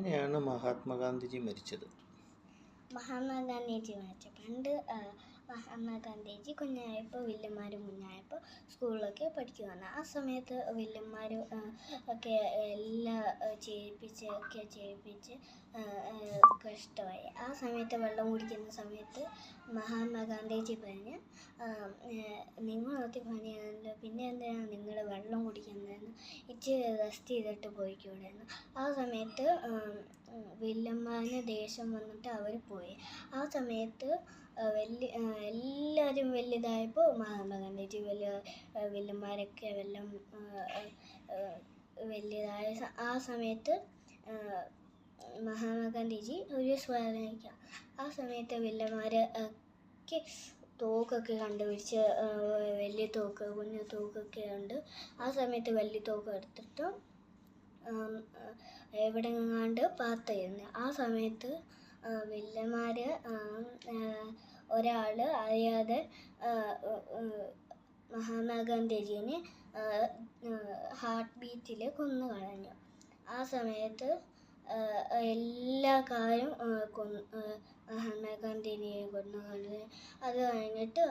എങ്ങനെയാണ് മഹാത്മാഗാന്ധിജി മരിച്ചത്? മഹാത്മാഗാന്ധിജി മരിച്ചു പണ്ട് മഹാത്മാഗാന്ധിജി കുഞ്ഞായപ്പോൾ വില്ലന്മാർ മുന്നായപ്പോൾ സ്കൂളിലൊക്കെ പഠിക്കുവാണ്. ആ സമയത്ത് വില്ലന്മാർ ഒക്കെ എല്ലാം ചെയ്യിപ്പിച്ച് കഷ്ടമായി. ആ സമയത്ത് വെള്ളം കുടിക്കുന്ന സമയത്ത് മഹാത്മാഗാന്ധിജി പറഞ്ഞ്, നിങ്ങൾ ഒത്തി പണിയാണല്ലോ, പിന്നെ എന്തിനാണ് നിങ്ങൾ വെള്ളം കുടിക്കുന്നതെന്ന്, ഇച്ചിരി റെസ്റ്റ് ചെയ്തിട്ട് പോയിക്കൂടെന്ന്. ആ സമയത്ത് വില്ലന്മാരിന് ദേഷ്യം വന്നിട്ട് അവർ പോയി. ആ സമയത്ത് എല്ലാവരും വലുതായപ്പോൾ മഹാത്മാഗാന്ധിജി വില്ലന്മാരൊക്കെ വലുതായ ആ സമയത്ത് മഹാത്മാഗാന്ധിജി ഒരു സ്മരണിക്കാം. ആ സമയത്ത് വില്ലന്മാർ ഒക്കെ തോക്കൊക്കെ കണ്ടുപിടിച്ച്, വലിയ തോക്ക് കുഞ്ഞു തോക്കൊക്കെ ഉണ്ട്. ആ സമയത്ത് വലിയ തോക്ക് എടുത്തിട്ട് എവിടെങ്ങാണ്ട് പാർത്തായിരുന്നു. ആ സമയത്ത് വില്ലന്മാർ ഒരാൾ അറിയാതെ മഹാത്മാഗാന്ധിജീനെ ഹാർട്ട് ബീറ്റിൽ കൊന്നു കളഞ്ഞു. ആ സമയത്ത് എല്ലാവരും മഹാത്മാഗാന്ധിനെ കൊന്നു കളഞ്ഞു. അത് കഴിഞ്ഞിട്ട്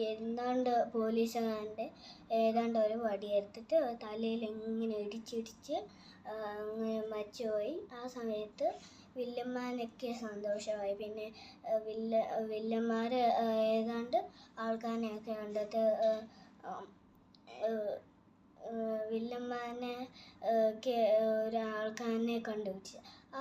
ഏതാണ്ട് പോലീസുകാരൻ്റെ ഒരു വടിയെടുത്തിട്ട് തലയിൽ ഇങ്ങനെ ഇടിച്ചിടിച്ച് അങ്ങനെ മരിച്ചുപോയി. ആ സമയത്ത് വില്ലന്മാരൊക്കെ സന്തോഷമായി. പിന്നെ വില്ലന്മാർ ഏതാണ്ട് ആൾക്കാരെയൊക്കെ കണ്ടിട്ട് വില്ലന്മാരെ ഒക്കെ ഒരാൾക്കാരനെ കണ്ടുപിടിച്ചു. ആ